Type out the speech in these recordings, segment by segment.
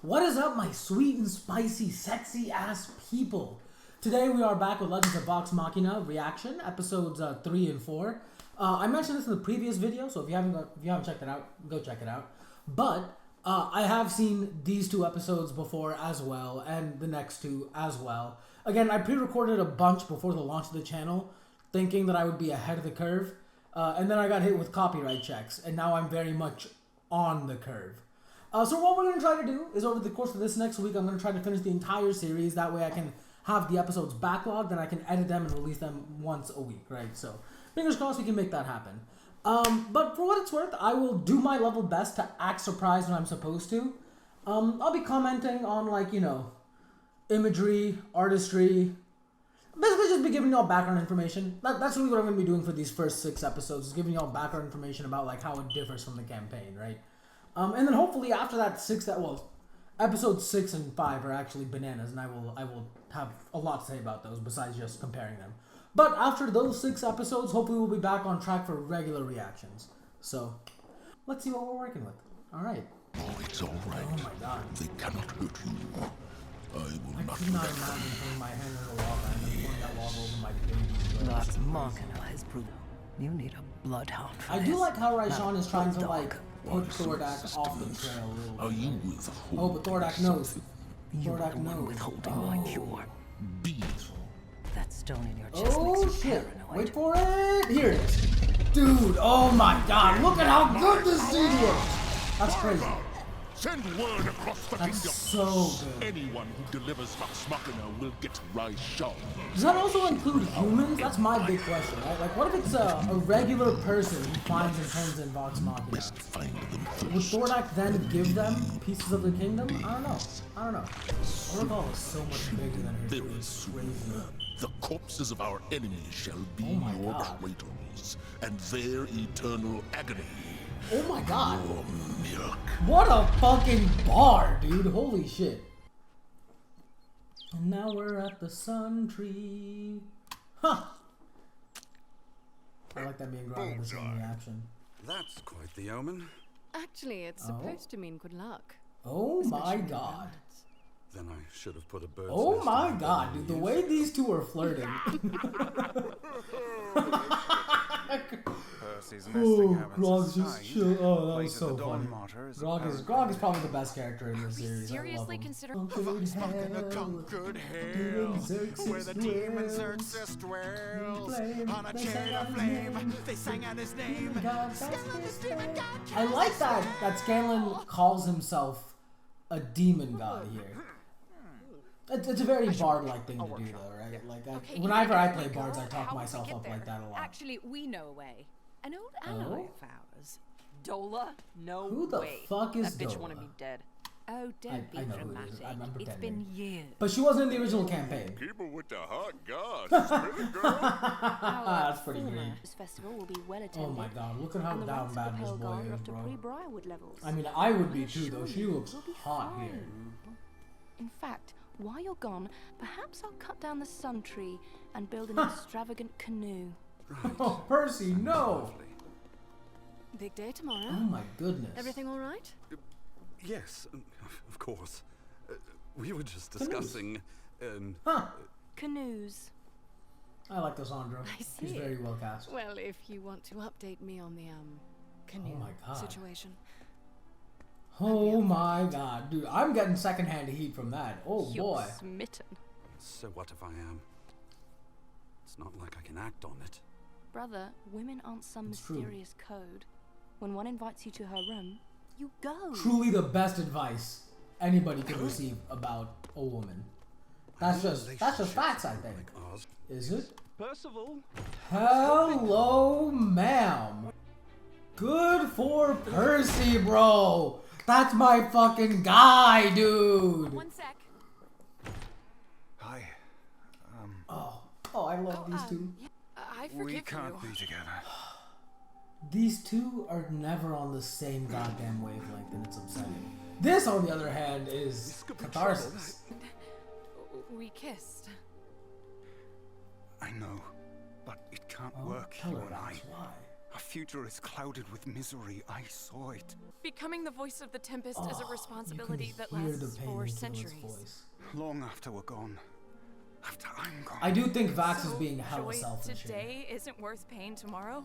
What is up, my sweet and spicy, sexy ass people? Today we are back with Legends of Vox Machina reaction, episodes 3 and 4. I mentioned this in the previous video, so if you haven't checked it out, go check it out. But I have seen these two episodes before as well, and the next two as well. Again, I pre-recorded a bunch before the launch of the channel, thinking that I would be ahead of the curve, and then I got hit with copyright checks, and now I'm very much on the curve. So what we're going to try to do is over the course of this next week, I'm going to try to finish the entire series. That way I can have the episodes backlogged and I can edit them and release them once a week, right? So fingers crossed we can make that happen. But for what it's worth, I will do my level best to act surprised when I'm supposed to. I'll be commenting on, like, you know, imagery, artistry. Basically just be giving y'all background information. That's really what I'm going to be doing for these first 6 episodes, is giving y'all background information about, like, how it differs from the campaign, right? And then hopefully after that episodes 6 and 5 are actually bananas, and I will have a lot to say about those besides just comparing them. But after those 6 episodes, hopefully we'll be back on track for regular reactions. So let's see what we're working with. All right. Oh, it's all right. Oh my god. They cannot hurt you. I will I cannot imagine putting my hand in the lava and then pouring that lava over my baby. Vox Machina has proven you need a bloodhound for I this. do like how Raishan is trying to, Dog. like, put Thordak off the trail a little bit. Are you with Oh, but Thordak knows. You are the Thordak one knows. withholding my cure. Be That stone in your chest Oh makes you shit! paranoid. Wait for it! Here it is! Dude, oh my god, look at how good this scene looks! That's crazy. Send word across the That's kingdom. so good. Anyone who delivers Vox Machina will get Raishan. Does that also include humans? That's my big question, right? Like, what if it's a regular person who finds and turns in Vox Machina? Best find them Would first. Thordak then give them pieces of the kingdom? I don't know. I don't know. Orval is so much bigger than her. Very It's soon, crazy. the corpses of our enemies shall be Oh my your God. cradles, and their eternal agony. Oh my god. Your milk. What a fucking bar, dude. Holy shit. And now we're at the sun tree. Huh. I like that being grounded in the same reaction. That's quite the omen. Actually, it's supposed to mean good luck. Oh my Especially in god. romance. Then I should have put a bird's Oh nest my in god, dude. The way these two are flirting. Percy's Oh, nesting habits Grog's aside, just chill. Oh, that was Fate of so the Dawn funny. Martyr is Grog is apparently probably the best character in this We series. I love seriously him. consider Vox Machina conquered hell, where the demon Xerxes dwells. On a chariot of flame, they sang out his name. I like that Scanlan calls himself a demon god here. It's a very bard-like thing to do, though, right? Like, Okay, whenever you I know, play girl, bards, I talk how would we myself get up there? like that a lot. Actually, we know a way. An old Oh? ally of ours. DOHLA? No Who the way. fuck is That bitch wanna DOHLA? be dead. Oh, don't be I know who it dramatic. is. I'm It's pretending. been years. But she wasn't in the original campaign. People with the hot gods. Really, girl? That's pretty great. This festival will be well attended. Oh my god, look at how and the down ranks bad of the this Pearl boy Guard are is, up to bro. pre-Briarwood levels. I mean, I would be I too, though. assure She you, looks we'll be hot fine. here. In fact, while you're gone, perhaps I'll cut down the sun tree and build an extravagant canoe. Oh, Percy, no! Big day tomorrow. Oh my goodness. Everything all right? Yes, of course. We were just Canoes. discussing. Huh. Canoes. I like Cassandra. I She's see. very well cast. Well, if you want to update me on the canoe my God. situation. Oh my god, dude. I'm getting secondhand heat from that. Oh You're boy. smitten. So what if I am? It's not like I can act on it. Brother, women aren't some It's true. mysterious code. When one invites you to her room, you go. Truly the best advice anybody could receive about a woman. That's just facts, I think. Like ours. Is it? Percival. Hello, ma'am. Good for Percy, bro. That's my fucking guy, dude. One sec. Hi. Oh, I love these two. I forgive We you. can't be together. These two are never on the same goddamn wavelength, and it's upsetting. This, on the other hand, is catharsis. We kissed. I know, but it can't Oh, work, tell you her and I. that's why. Our future is clouded with misery. I saw it. Becoming the voice of the Tempest is a responsibility You that can hear the lasts pain for in Keelan's centuries. voice. Long after we're gone. After I'm gone. I do think Vax is So, being hella joy selfish here. today isn't worth pain tomorrow?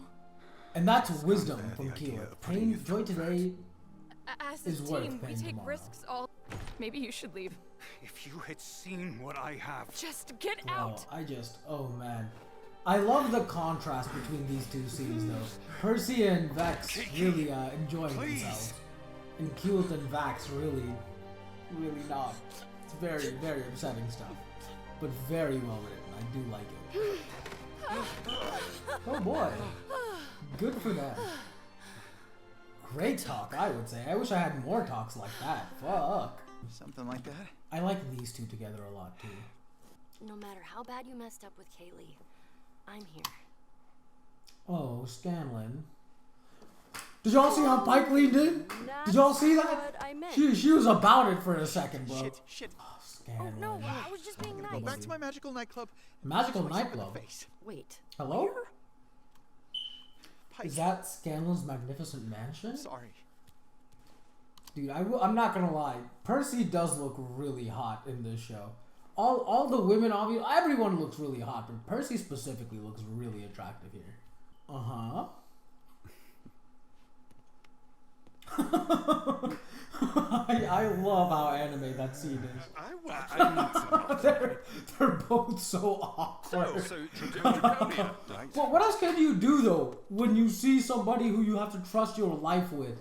And that's wisdom bear from the idea Keelan. of putting you Pain, joy through today. As a Is worth team, we paying take tomorrow. risks all... Maybe you should leave. If you had seen what I have. Just get Bro, out! oh man. I love the contrast between these two scenes though. Percy and Vex really enjoying themselves. And Keelan and Vax really not. It's very, very upsetting stuff. But very well written. I do like it. Oh boy. Good for them. Great talk, I would say. I wish I had more talks like that. Fuck. Something like that. I like these two together a lot too. No matter how bad you messed up with Kaylee, I'm here. Oh, Scanlan. Did y'all see how Pike leaned in? Did y'all see that? I meant. She was about it for a second, bro. Shit. Oh, Scanlan. No, I was just being nice. Back to my magical nightclub. Magical Slice him in the nightclub? face. Wait. Hello? Pike. Is that Scanlan's magnificent mansion? Sorry. Dude, I'm not gonna lie. Percy does look really hot in this show. All the women, obviously, everyone looks really hot, but Percy specifically looks really attractive here. Uh-huh. I love how anime that scene is. I They're both so awkward. So Draconia, right? Well, what else can you do though when you see somebody who you have to trust your life with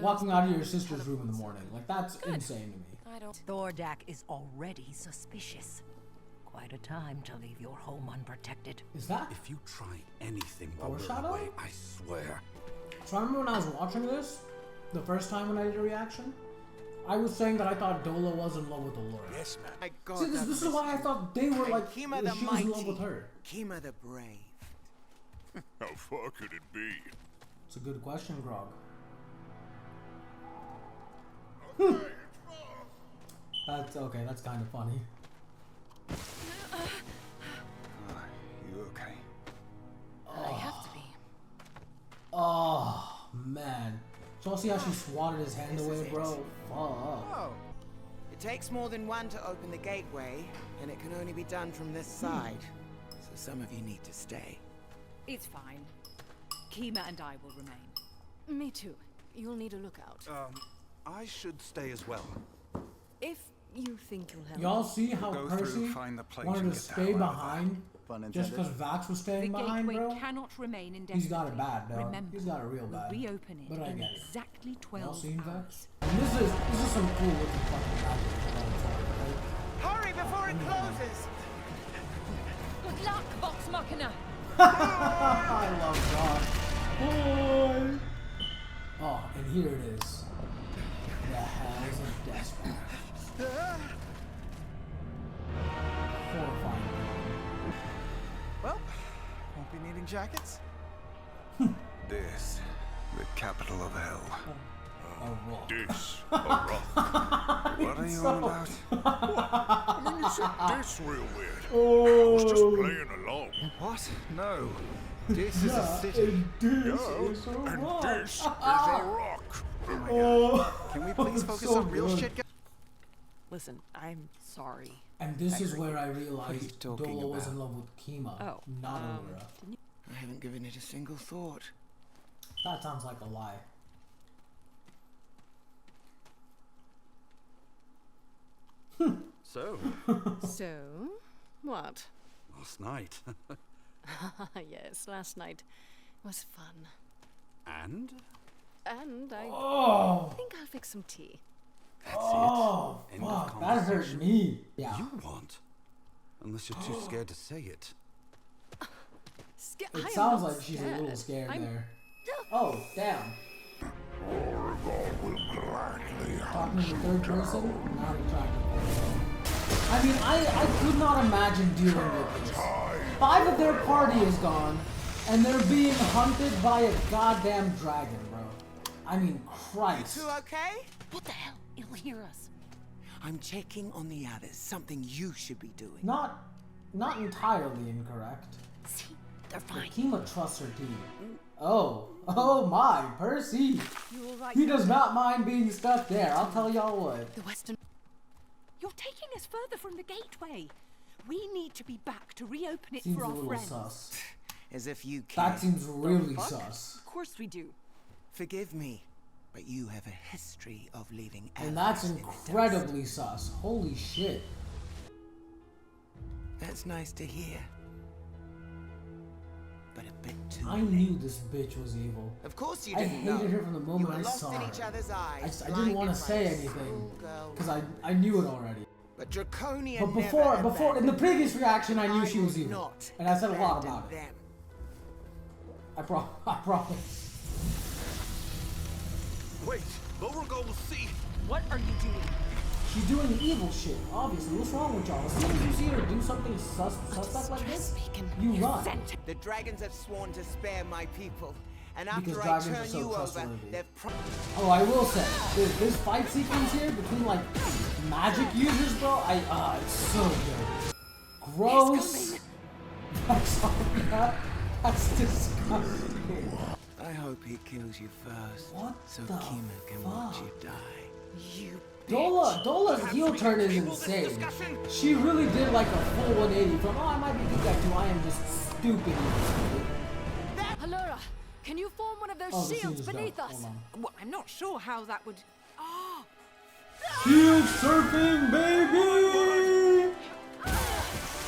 walking out of your sister's room in the morning? Like, that's insane to me. I don't... Thordak is already suspicious. Quite a time to leave your home unprotected. Is that? If you try anything while we're Foreshadow? away, I swear. So I remember when I was watching this, the first time when I did a reaction, I was saying that I thought DOHLA was in love with Allura. Yes, man. My God, See, this is why I thought they were like, she Kima was the in mighty. love with her. Kima the brave. How far could it be? It's a good question, Grog. That's okay, that's kind of funny. You okay? I have to be. Oh, man. So I'll see how she swatted his hand This away, is it. bro. Fuck. Oh. It takes more than one to open the gateway, and it can only be done from this side. So some of you need to stay. It's fine. Kima and I will remain. Me too. You'll need a lookout. I should stay as well. If you think you'll help. Y'all see how Go through, Percy find the place, wanted and to get the stay hell out of behind Pun just intended. because Vax was The staying behind, gateway bro? cannot remain indefinitely. He's got it bad, dog. Remember, He's got it real we'll bad. reopen it But I in get it. exactly Y'all 12 seen hours. Vax? And this is some cool looking fucking magic. Hurry before it closes! Good luck, Vox Machina! I love Josh. Boy. Oh, and here it is. The Hells of Despair. Horrifying. Well, won't be needing jackets. This, the capital of hell. A rock. This, a rock. What are you on about? When you said this real weird, I Oh, was just playing along. What? No. This is a city. and this Yeah, is a and rock. this is a rock. Oh, Can we please focus so on real good. shit? Listen, I'm sorry. And this is where I realized you talking DOHLA was in about? love with Kima, Oh, not Allura. I haven't given it a single thought. That sounds like a lie. So, So, what? last night. Yes, last night was fun. And? And I Oh, think I'll fix some tea. That's oh, it. End of fuck, that hurt conversation. me. Yeah. You want? Unless you're too scared to say it. It sounds like she's a little scared there. Oh, damn. Talking in the third person? Not attractive. I mean, I could not imagine dealing with this. 5 of their party is gone, and they're being hunted by a goddamn dragon, bro. I mean, Christ. You two okay? What the hell? It'll hear us. I'm checking on the others. Something you should be doing. Not entirely incorrect. See? They're But fine. Kima trusts her team. Oh my, Percy. You all right? He does not mind being stuck there. I'll tell y'all what. The western. You're taking us further from the gateway. We need to be back to reopen it Seems for a our little friends. sus. As if you care. That seems really sus. Of course we do. Forgive me, but you have a history of leaving And that's allies in the dust. incredibly sus. Holy shit. That's nice to hear. But a bit too I late. knew this bitch was evil. Of course you I didn't hated know. her from the You moment were I lost saw in her. each other's eyes. I didn't want to blinded say by a anything schoolgirl because I knew it already. But Draconia But never before in the abandoned previous them. reaction, I knew she was will evil, not and I said a lot abandon about it. them. I promise. Wait, Beauregard will see. What are you doing? She's doing evil shit. Obviously, what's wrong with y'all? As soon as you see her do something suspect like this, you run. The dragons have sworn to spare my people. And Because after I dragons are turn so you over, trustworthy. they've Oh, I will say, this fight sequence here between like magic users, bro, it's so good. Gross. That's disgusting. I hope he kills you first. What so the Kima can watch fuck? you die. You Dola's heel turn is insane. She really did like a full 180 from, I might be good guy to I am just stupid. Allura, can you form one of those Oh, the scene shields is dope. beneath us? Hold on. Well, I'm not sure how that would. Ah! Shield surfing, baby!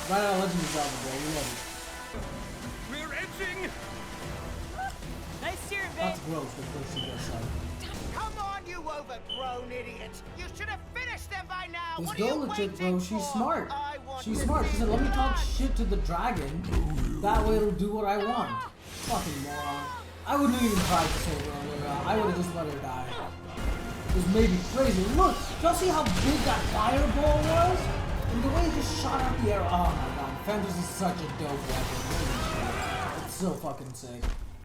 Right out of Legend of Zelda, bro. We love it. We're edging. Nice steering, That's gross, the first thing I said. Come on, you overgrown idiot! You should have finished them by now! This What are you Dola chick, bro, waiting she's for? smart. I want She's to smart. She see said, let me talk blood. shit to the dragon. That way it'll do what I want. Fucking moron. I wouldn't even try to save her. I would have just let her die. It was maybe crazy. Look, y'all see how big that fireball was? And the way he just shot out the arrow. Oh my god. Fenris is such a dope weapon. Holy shit. It's so fucking sick.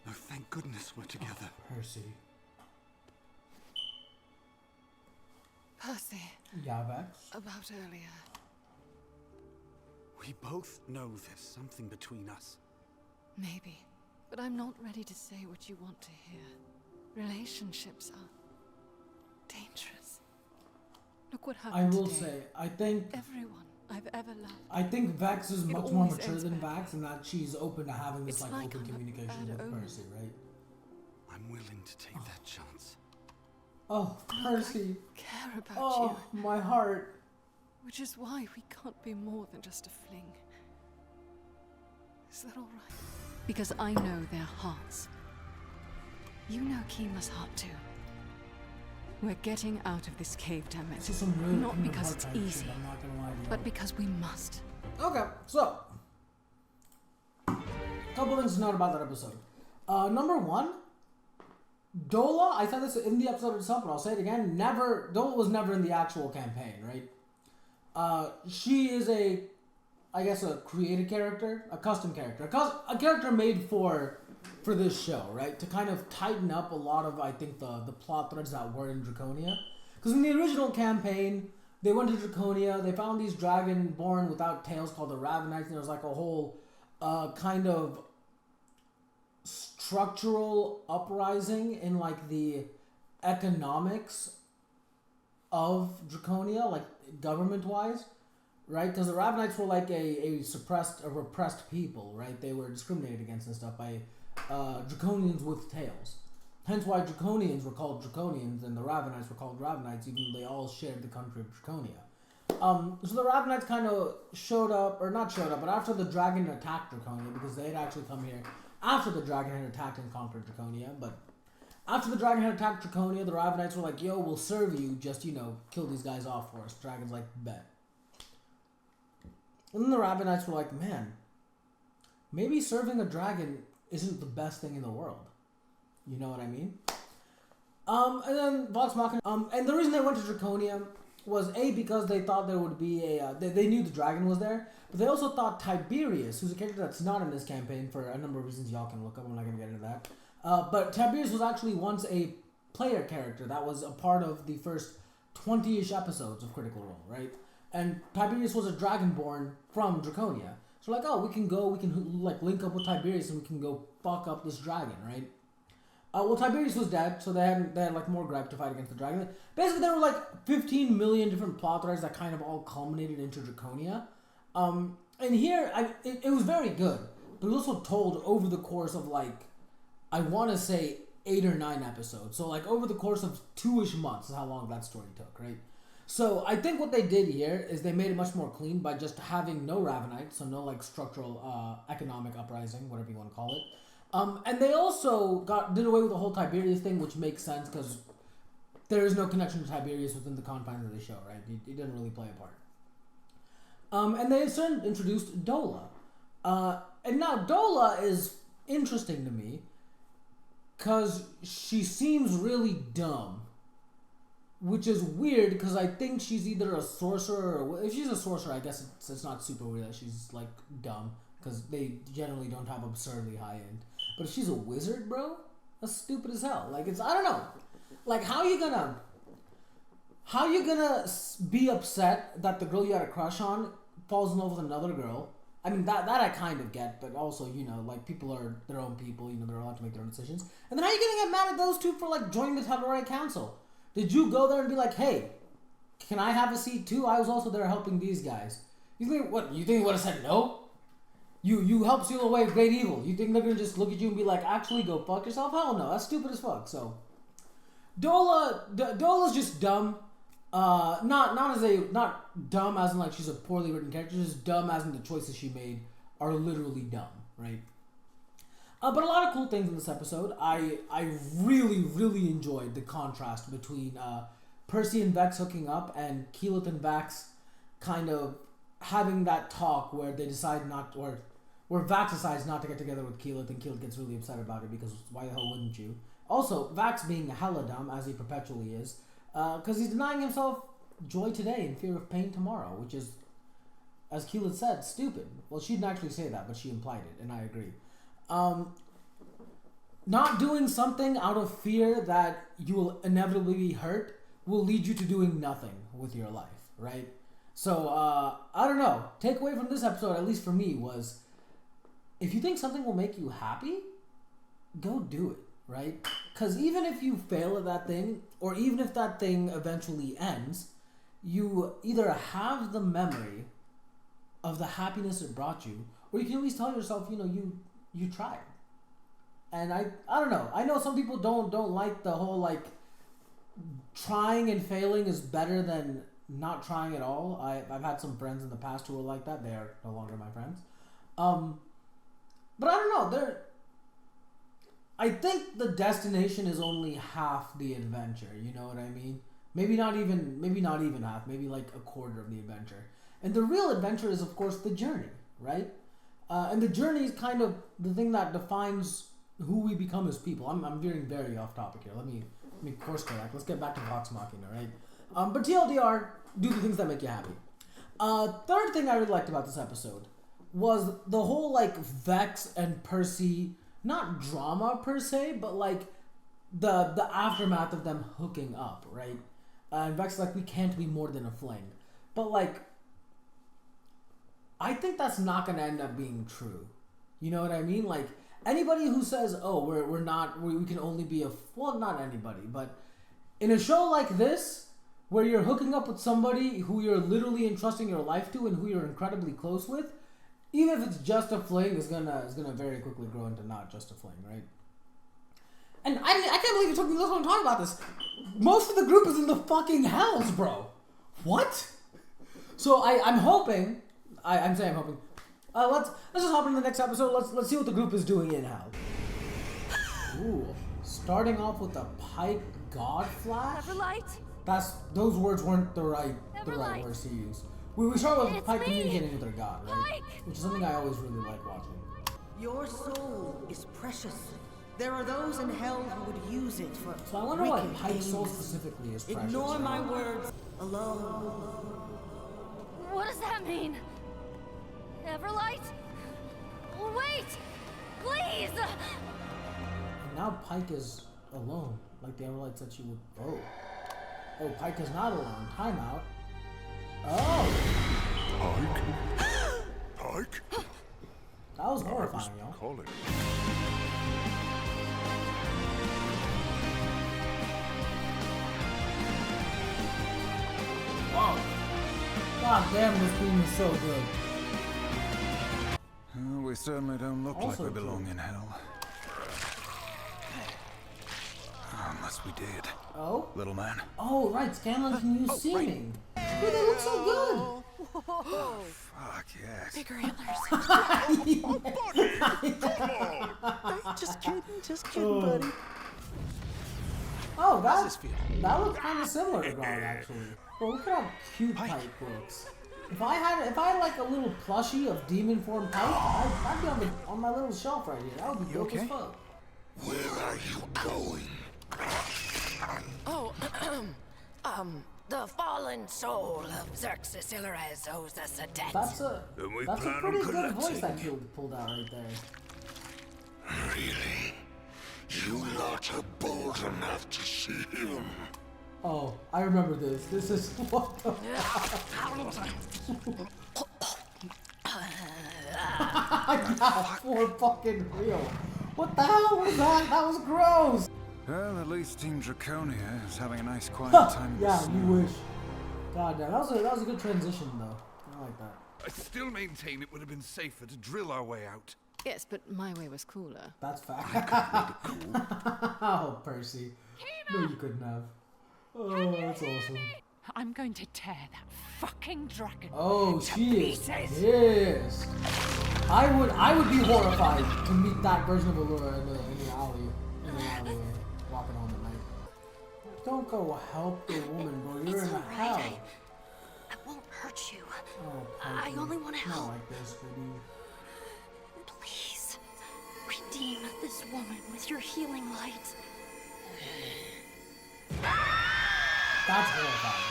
Oh, thank goodness we're together. Percy. Percy, Yeah, Vex? about earlier. We both know there's something between us. Maybe. But I'm not ready to say what you want to hear. Relationships are dangerous. Look what I happened will today. say, I think Everyone I've ever loved. I think Vex is It much more always mature ends than badly. Vax, and that she's open to having this It's like like open I'm a communication bad with omen. Percy, right? I'm willing to take that chance. Oh, Percy. Care about Oh, my heart. you. Which is why we can't be more than just a fling. Is that alright? Because I know their hearts. You know Kima's heart too. We're getting out of this cave, damn This it. is some real Not Kingdom because Hearts it's type shit, easy, I'm not gonna lie to you. but because we must. Okay, so couple things to note about that episode. Number one, Dola, I said this in the episode itself, but I'll say it again, Dola was never in the actual campaign, right? She is I guess a created character, a custom character, a character made for this show, right? To kind of tighten up a lot of, I think, the plot threads that were in Draconia. Because in the original campaign, they went to Draconia, they found these dragon-born without tails called the Ravenites, and there was like a whole kind of structural uprising in like the economics of Draconia, like government-wise, right? Because the Ravenites were like a repressed people, right? They were discriminated against and stuff by Draconians with tails. Hence why Draconians were called Draconians and the Ravenites were called Ravenites, even though they all shared the country of Draconia. So the Ravenites kind of but after the dragon attacked Draconia, because they had actually come here after the dragon had attacked and conquered Draconia, but after the dragon had attacked Draconia, the Ravenites were like, yo, we'll serve you, just, kill these guys off for us. Dragon's like, bet. And then the Ravenites were like, man, maybe serving a dragon isn't the best thing in the world. You know what I mean? And then Vox Machina, and the reason they went to Draconia was because they thought there would be they knew the dragon was there, but they also thought Tiberius, who's a character that's not in this campaign for a number of reasons y'all can look up, I'm not going to get into that, but Tiberius was actually once a player character that was a part of the first 20-ish episodes of Critical Role, right? And Tiberius was a dragonborn from Draconia. So like, oh, we can like link up with Tiberius and we can go fuck up this dragon, right? Well, Tiberius was dead, so they had like more gripe to fight against the dragon. Basically, there were like 15 million different plot threads that kind of all culminated into Draconia. And here, it was very good, but it was also told over the course of like, I want to say 8 or 9 episodes. So like over the course of 2-ish months is how long that story took, right? So I think what they did here is they made it much more clean by just having no Ravenites, so no like structural economic uprising, whatever you want to call it. And they also did away with the whole Tiberius thing, which makes sense because there is no connection to Tiberius within the confines of the show, right? He didn't really play a part. And they introduced DOHLA. And now DOHLA is interesting to me because she seems really dumb. Which is weird because I think she's either a sorcerer or... If she's a sorcerer, I guess it's not super weird that she's like dumb. Because they generally don't have absurdly high end. But if she's a wizard, bro, that's stupid as hell. Like, I don't know. Like, how you gonna be upset that the girl you had a crush on falls in love with another girl? I mean, that I kind of get, but also, you know, like, people are their own people, you know, they're allowed to make their own decisions. And then how are you gonna get mad at those two for, like, joining the Tal'Dorei Council? Did you go there and be like, hey, can I have a seat too? I was also there helping these guys. You think he would have said no? You helped seal away great evil. You think they're gonna just look at you and be like, actually go fuck yourself? Hell no, that's stupid as fuck. So DOHLA's just dumb. Not dumb as in like she's a poorly written character, just dumb as in the choices she made are literally dumb, right? But a lot of cool things in this episode. I really, really enjoyed the contrast between Percy and Vex hooking up and Keyleth and Vax kind of having that talk where they decide not, or where Vax decides not to get together with Keyleth and Keyleth gets really upset about it because why the hell wouldn't you? Also, Vax being hella dumb, as he perpetually is, because he's denying himself joy today and fear of pain tomorrow, which is, as Keyleth said, stupid. Well, she didn't actually say that, but she implied it, and I agree. Not doing something out of fear that you will inevitably be hurt will lead you to doing nothing with your life, right? So, I don't know. Takeaway from this episode, at least for me, was if you think something will make you happy, go do it, right? Because even if you fail at that thing, or even if that thing eventually ends, you either have the memory of the happiness it brought you, or you can at least tell yourself, you know, you tried. And I don't know. I know some people don't like the whole like trying and failing is better than not trying at all. I've had some friends in the past who were like that. They are no longer my friends. But I don't know. I think the destination is only half the adventure. You know what I mean? Maybe not even half. Maybe like a quarter of the adventure. And the real adventure is, of course, the journey, right? And the journey is kind of the thing that defines who we become as people. I'm veering very off topic here. Let me course correct. Let's get back to Vox Machina, right? But TLDR, do the things that make you happy. Third thing I really liked about this episode was the whole like Vex and Percy, not drama per se, but like the aftermath of them hooking up, right? And Vex is like, we can't be more than a fling. But like, I think that's not gonna end up being true. You know what I mean? Like, anybody who says, oh, we can only be well, not anybody, but in a show like this, where you're hooking up with somebody who you're literally entrusting your life to and who you're incredibly close with, even if it's just a fling, is gonna very quickly grow into not just a fling, right? And I can't believe it took me this long to talk about this. Most of the group is in the fucking hells, bro. What? So I'm hoping. I'm hoping. Let's just hop into the next episode. Let's see what the group is doing in hell. Ooh, starting off with the Pike God Flash. Those words weren't the right words to use. We start with Pike communicating with their god, right? Which is something I always really like watching. Your soul is precious. There are those in hell who would use it for. So I wonder why Pike's soul specifically is precious. Ignore my words alone. What does that mean? Everlight? Wait! Please! And now Pike is alone, like the Everlight said she would. Oh, Pike is not alone. Timeout. Oh! Pike? That was horrifying, y'all. God damn, this theme is so good. We certainly don't look Also like we belong true. in hell. Unless we did. Oh? Little man. Oh, right, Scanlan can use seeming. Dude, they look so good. Fuck yes. Bigger antlers. Just kidding, buddy. Oh, that looks kind of similar to Guard, actually. Well, look at how cute Pike looks. If I had like a little plushie of demon form Pike, I'd be on my little shelf right here. That would be dope as fuck. Where are you going? Oh, the fallen soul of Xerxes Illarez owes us a debt. That's a pretty good voice that kid pulled out right there. Really? You lot are bold enough to see him. Oh, I remember this. This is what the God, for fucking real. What the hell was that? That was gross. Well, at least Team Draconia is having a nice quiet time. Yeah, you wish. God damn, that was a good transition though. I like that. I still maintain it would have been safer to drill our way out. Yes, but my way was cooler. That's fact. Oh, Percy. No, you couldn't have. Oh, that's awesome. I'm going to tear that fucking dragon. Oh, to she is pieces. pissed. I would be horrified to meet that version of Allura in the alleyway, walking home at night. Don't go help the woman, bro. You're in a hell. I won't hurt you. Oh, I only want to not help. like this, baby. Please, redeem this woman with your healing light. That's horrifying.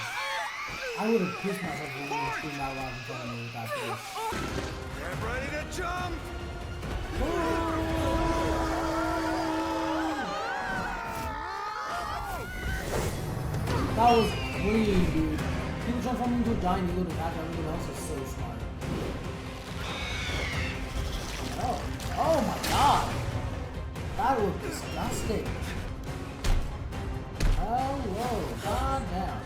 I would have pissed myself if you would scream out loud in front of me with that face. Get ready to jump! That was clean, dude. People transforming into a giant eagle to attack everyone else is so smart. Oh my god! That looked disgusting. Hello, calm down.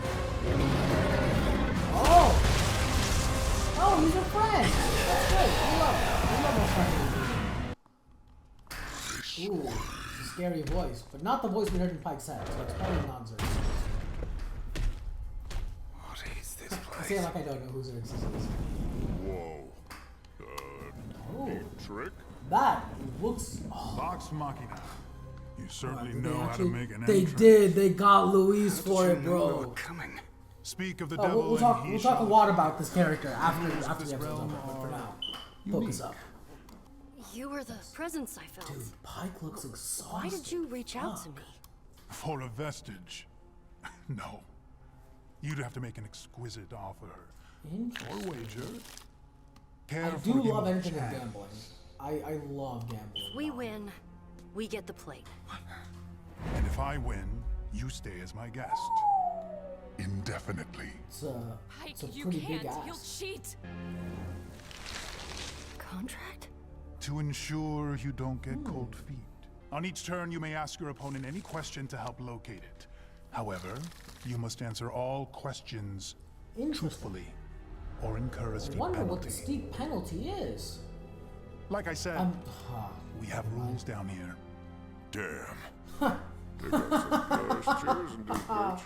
Oh! Oh, he's a friend! That's good. We love our friends. Ooh, it's a scary voice, but not the voice we heard in Pike's head, so it's probably not Xerxes. What is this I place? say it like I don't know who Xerxes is. Whoa. Oh, Trick? that looks... Oh. Vox Machina. You certainly They know how to actually- make an They entrance. did. They got Luis for it, bro. Coming. Speak of the Oh, devil we'll talk. and he We'll talk a shall- lot about this character after the this episode's realm over. But for are now, focus up. You were the presence I felt. Dude, Pike looks exhausted. Why did you reach out to me? For a vestige. No. You'd have to make an exquisite offer. Or wager. Care I for do the love anything with chance. gambling. I love gambling. If we win, we get the plate. And if I win, you stay as my guest. Indefinitely. It's Pike, a you pretty big can't. He'll ass. cheat. Contract? To ensure you don't get cold feet. On each turn, you may ask your opponent any question to help locate it. However, you must answer all questions truthfully, or incur a I steep wonder what the penalty. steep penalty is. Like I said, we have rules down here. Damn. They got some nice chairs in this bitch.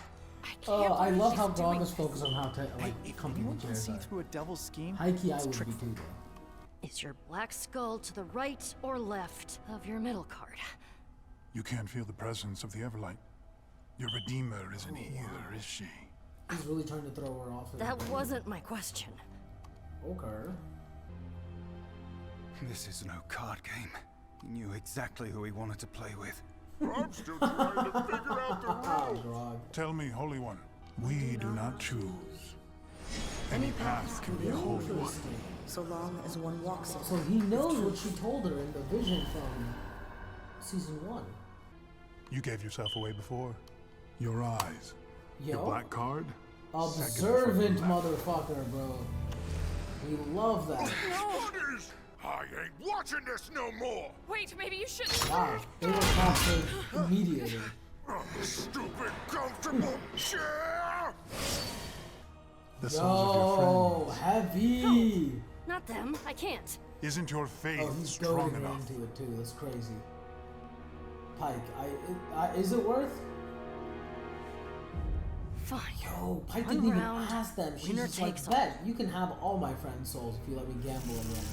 I love how Grog is focused on how to come Anyone to can see the through a devil's scheme. Hikey, I It's would be trick- too, though. Is your black skull to the right or left of your middle card? You can't feel the presence of the Everlight. Your Redeemer isn't here, is she? He's really trying to throw her off. That wasn't my question. Okay. This is no card game. He knew exactly who he wanted to play with. I'm still trying to figure out the rules. Grog. Tell me, Holy One, we do not choose. Any path can be a holy one. Interesting. So long as one walks it. So he knows what she told her in the vision from season 1. You gave yourself away before. Your eyes. Yo. Your black card. Observant motherfucker, bro. We love that. Buddies! I ain't watching this no more! Wait, maybe you shouldn't. Wow, they were captured immediately. Stupid, comfortable chair! The souls of your friends. Heavy! Not them. I can't. Isn't your faith He's strong going enough? into it too. That's crazy. Pike, is it worth? Fine. Yo, Pike One didn't even round, ask them. She's winner just like, takes all. bet, you can have all my friends' souls if you let me gamble again.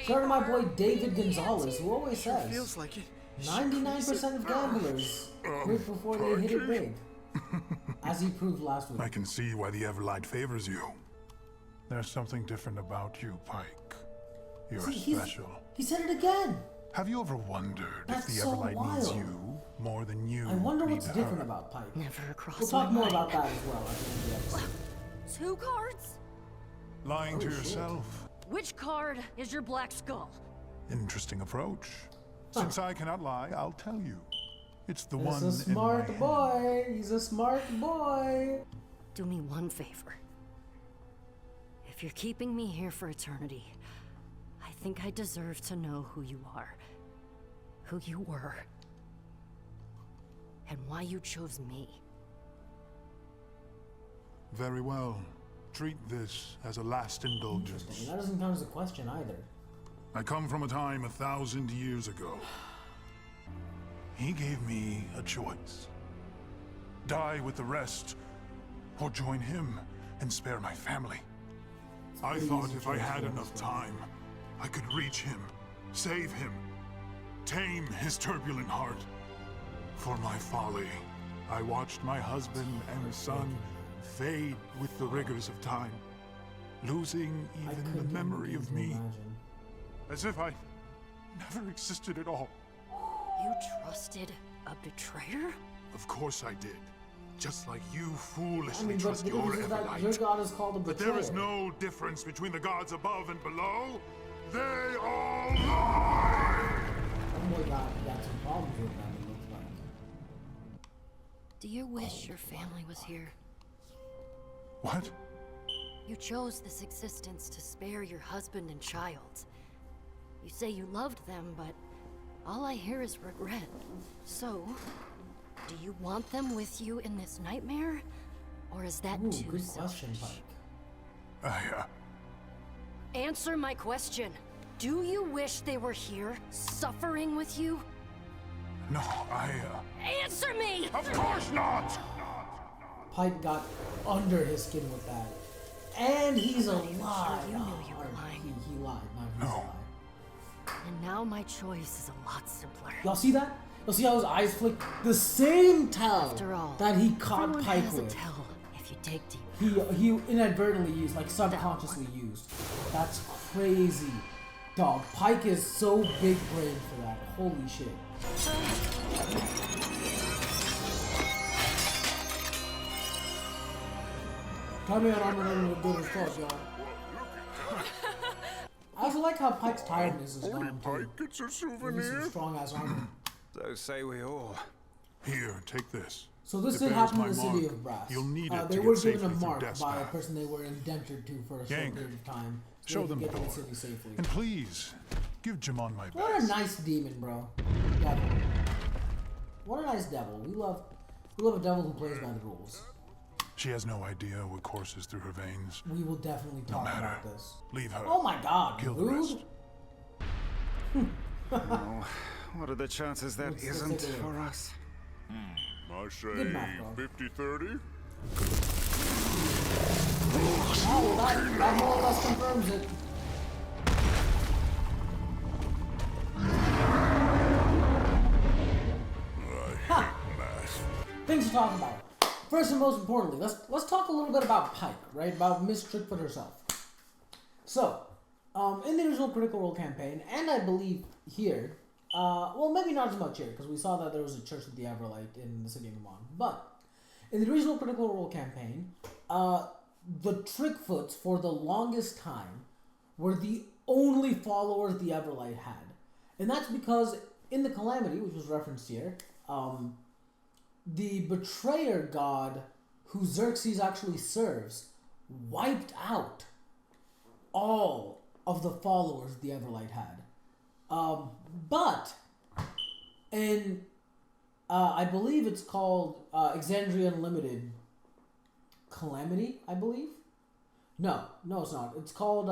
Shout out to my boy David Gonzalez, who always says, Feels like it. 99% of gamblers quit before they hit it big. As he proved last week. I can see why the Everlight favors you. There's something different about you, Pike. You're special. He said it again. Have you ever wondered That's if the so Everlight needs wild. you more than you I wonder need what's her? different about Pike. Never across We'll talk my more mind. about that as well at the end of the episode. 2 cards? Lying to Oh, shit. yourself. Which card is your black skull? Interesting approach. Since I cannot lie, I'll tell you. It's the He's one a smart in my boy. He's a smart boy. Do me one favor. If you're keeping me here for eternity, I think I deserve to know who you are, who you were, and why you chose me. Very well. Treat this as a last indulgence. Interesting. That doesn't count as a question either. I come from a time 1,000 years ago. He gave me a choice. Die with the rest, or join him and spare my family. I thought if I had enough time, I could reach him, save him, tame his turbulent heart. For my folly, I watched my husband and son fade with the rigors of time, losing even the memory of me, as if I never existed at all. You trusted a betrayer? Of course I did. Just like you foolishly I mean, but trust the your difference is that Everlight. your god is called a But betrayer. there is no difference between the gods above and below. They all lie! Oh my god, got some problems with that, it looks like. Do you wish your family was here? What? You chose this existence to spare your husband and child. You say you loved them, but all I hear is regret. So, do you want them with you in this nightmare? Or is that Ooh, too good selfish? question, Pike. Answer my question. Do you wish they were here, suffering with you? No, Answer me! Of course not! Pike got under his skin with that. And he's alive. You knew you were lying. He lied, not he's alive. And now my choice is a lot simpler. Y'all see that? Y'all see how his eyes flick? The same tell After all, that he caught everyone Pike has a with. tell if you dig deep. He inadvertently used, like subconsciously used. That's crazy. Dog, Pike is so big brain for that. Holy shit. Come here, I'm gonna do this first, y'all. I also like how Pike's tiredness is gone too. It's a He's souvenir. some strong ass armor. So say we all. Here, take this. So this It did bears happen in my the city mark. of Brass. You'll need it They to were get given a safely through mark Death's by a Path. person they were indentured to for a Gang, short period of time. So show they them could the get to the door. city safely. And please, give Jamon my best. What a nice demon, bro. Devil. What a nice devil. We love a devil who plays by the rules. She has no idea what courses through her veins. We will definitely talk matter. about this. Leave her. Oh my god, Kill the rude. rest. Well, what are the chances that Let's isn't take a look. for us? I say Good math, dog. 50-30. Oh, that more or less confirms it. Things to talk about. First and most importantly, let's talk a little bit about Pike, right? About Miss Trickfoot herself. So, in the original Critical Role campaign, and I believe here, well, maybe not as much here, because we saw that there was a church with the Everlight in the city of Amon. But in the original Critical Role campaign, the Trickfoots for the longest time were the only followers the Everlight had, and that's because in the Calamity, which was referenced here, the betrayer god who Xerxes actually serves wiped out all of the followers the Everlight had. But in I believe it's called Exandria Unlimited, Calamity, I believe. No, it's not. It's called,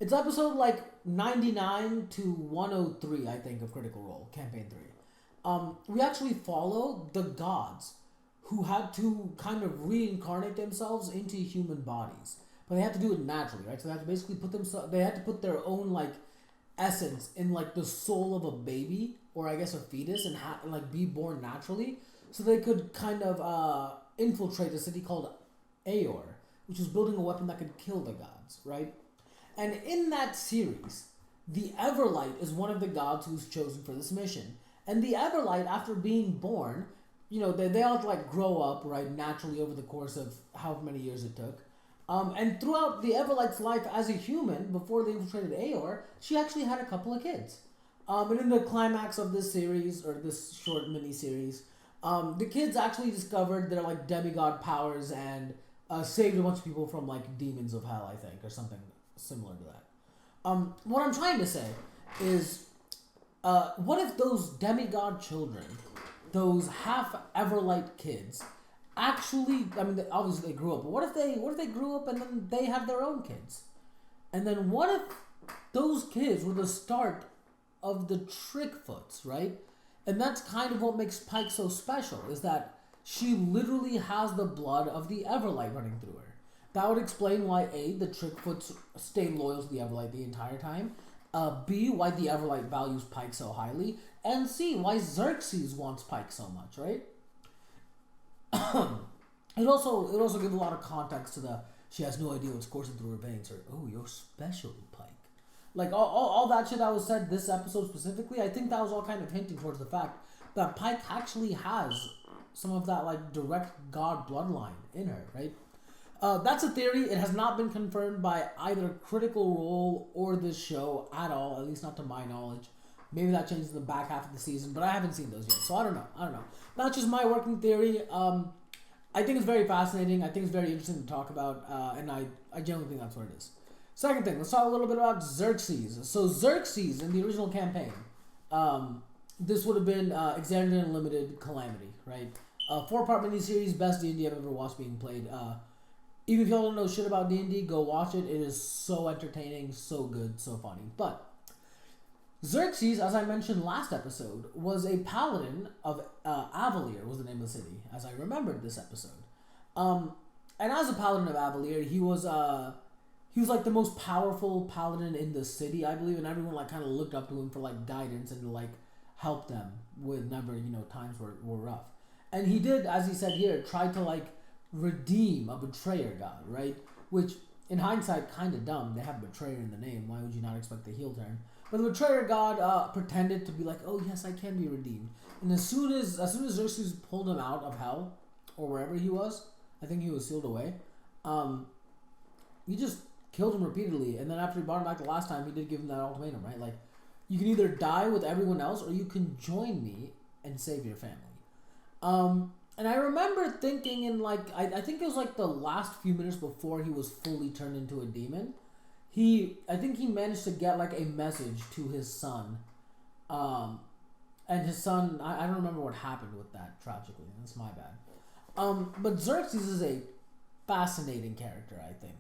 it's episode like 99 to 103, I think, of Critical Role, Campaign 3. We actually follow the gods who had to kind of reincarnate themselves into human bodies. But they had to do it naturally, right? So they had to basically they had to put their own, like, essence in, like, the soul of a baby, or I guess a fetus, and like be born naturally, so they could kind of infiltrate a city called Aor, which was building a weapon that could kill the gods, right? And in that series, the Everlight is one of the gods who's chosen for this mission. And the Everlight, after being born, you know, they all like grow up, right, naturally over the course of however many years it took. And throughout the Everlight's life as a human, before they infiltrated Aor, she actually had a couple of kids. And in the climax of this series, or this short mini-series, the kids actually discovered their, like, demigod powers and saved a bunch of people from, like, demons of hell, I think, or something similar to that. What I'm trying to say is, what if those demigod children, those half Everlight kids, actually, I mean, obviously they grew up, but what if they grew up and then they had their own kids? And then what if those kids were the start of the Trickfoots, right? And that's kind of what makes Pike so special, is that she literally has the blood of the Everlight running through her. That would explain why A, the Trickfoots stayed loyal to the Everlight the entire time, B, why the Everlight values Pike so highly, and C, why Xerxes wants Pike so much, right? It also gives a lot of context to the she has no idea what's coursing through her veins, or oh, you're special, Pike. Like all that shit that was said this episode specifically, I think that was all kind of hinting towards the fact that Pike actually has some of that like direct god bloodline in her, right? That's a theory. It has not been confirmed by either Critical Role or this show at all, at least not to my knowledge. Maybe that changes in the back half of the season, but I haven't seen those yet, so I don't know. That's just my working theory. I think it's very fascinating. I think it's very interesting to talk about, and I generally think that's what it is. Second thing, let's talk a little bit about Xerxes. So Xerxes, in the original campaign, this would have been Xandrian Unlimited Calamity, right? 4-part miniseries, best D&D I've ever watched being played. Even if y'all don't know shit about D&D, go watch it. It is so entertaining, so good, so funny. But Xerxes, as I mentioned last episode, was a paladin of Avalier, was the name of the city, as I remembered this episode. And as a paladin of Avalier, he was like the most powerful paladin in the city, I believe, and everyone like kind of looked up to him for like guidance and to like help them whenever, you know, times were rough. And he did, as he said here, try to like redeem a betrayer god, right? Which, in hindsight, kind of dumb. They have betrayer in the name. Why would you not expect the heel turn? But the betrayer god pretended to be like, oh yes, I can be redeemed. And as soon as Xerxes pulled him out of hell, or wherever he was, I think he was sealed away, he just killed him repeatedly. And then after he brought him back the last time, he did give him that ultimatum, right? Like, you can either die with everyone else, or you can join me and save your family. And I remember thinking in like, I think it was like the last few minutes before he was fully turned into a demon, I think he managed to get like a message to his son. And his son, I don't remember what happened with that, tragically. That's my bad. But Xerxes is a fascinating character, I think.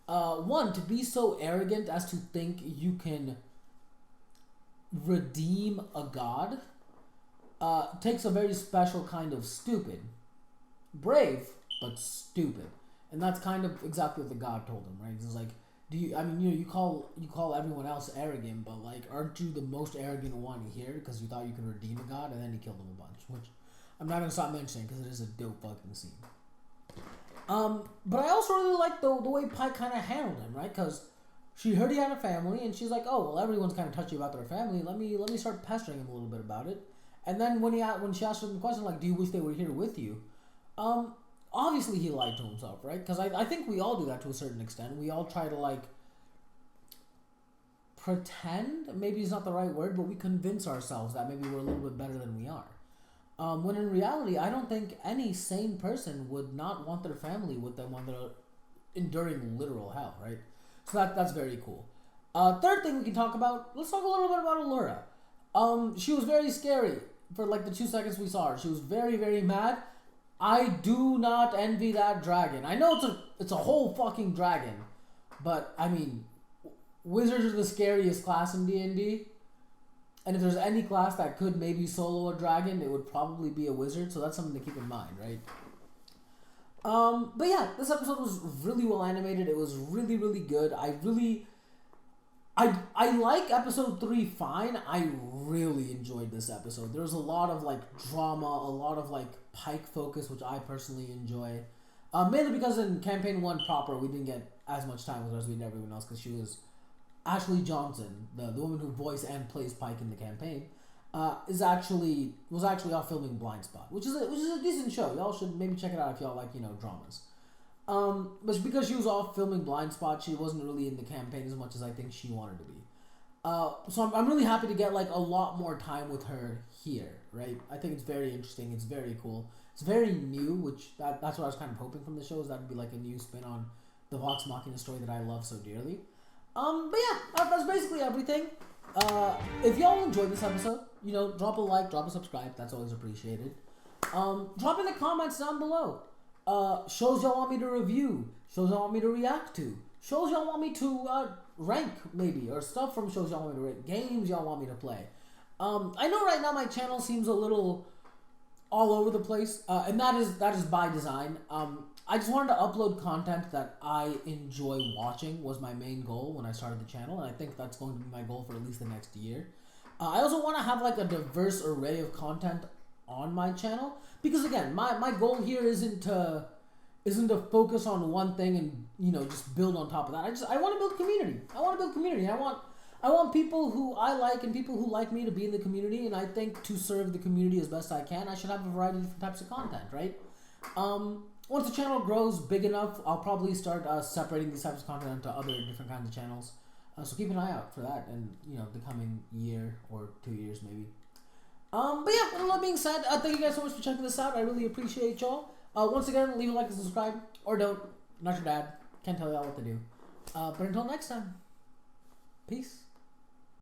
One, to be so arrogant as to think you can redeem a god takes a very special kind of stupid. Brave, but stupid. And that's kind of exactly what the god told him, right? It's like, you call everyone else arrogant, but like, aren't you the most arrogant one here because you thought you could redeem a god? And then he killed him a bunch, which I'm not gonna stop mentioning because it is a dope fucking scene. But I also really like the way Pike kind of handled him, right? Because she heard he had a family, and she's like, oh, well, everyone's kind of touchy about their family. Let me start pestering him a little bit about it. And then when she asked him the question, like, do you wish they were here with you? Obviously he lied to himself, right? Because I think we all do that to a certain extent. We all try to, like, pretend, maybe it's not the right word, but we convince ourselves that maybe we're a little bit better than we are. When in reality, I don't think any sane person would not want their family with them when they're enduring literal hell, right? So that's very cool. Third thing we can talk about, let's talk a little bit about Allura. She was very scary for like the 2 seconds we saw her. She was very, very mad. I do not envy that dragon. I know it's a whole fucking dragon, but I mean, wizards are the scariest class in D&D. And if there's any class that could maybe solo a dragon, it would probably be a wizard. So that's something to keep in mind, right? But yeah, this episode was really well animated. It was really, really good. I like episode 3 fine. I really enjoyed this episode. There was a lot of like drama, a lot of like Pike focus, which I personally enjoy. Mainly because in campaign 1 proper, we didn't get as much time with her as we did everyone else, because she was Ashley Johnson, the woman who voiced and plays Pike in the campaign, was actually off filming Blind Spot, which is a decent show. Y'all should maybe check it out if y'all like, you know, dramas. But because she was off filming Blind Spot, she wasn't really in the campaign as much as I think she wanted to be. So I'm really happy to get like a lot more time with her here, right? I think it's very interesting. It's very cool. It's very new, which that's what I was kind of hoping from the show, is that would be like a new spin on the Vox Machina story that I love so dearly. But yeah, that's basically everything. If y'all enjoyed this episode, you know, drop a like, drop a subscribe. That's always appreciated. Drop in the comments down below. Shows y'all want me to review, shows y'all want me to react to, shows y'all want me to rank maybe, or stuff from shows y'all want me to rank, games y'all want me to play. I know right now my channel seems a little all over the place, and that is by design. I just wanted to upload content that I enjoy watching was my main goal when I started the channel, and I think that's going to be my goal for at least the next year. I also want to have like a diverse array of content on my channel, because again, my goal here isn't to focus on one thing and, you know, just build on top of that. I want to build community. I want people who I like and people who like me to be in the community, and I think to serve the community as best I can, I should have a variety of different types of content, right? Once the channel grows big enough, I'll probably start separating these types of content into other different kinds of channels. So keep an eye out for that, and you know, the coming year or 2 years maybe. But yeah, with all that being said, thank you guys so much for checking this out. I really appreciate y'all. Once again, leave a like and subscribe, or don't. Not your dad. Can't tell y'all what to do. But until next time, peace.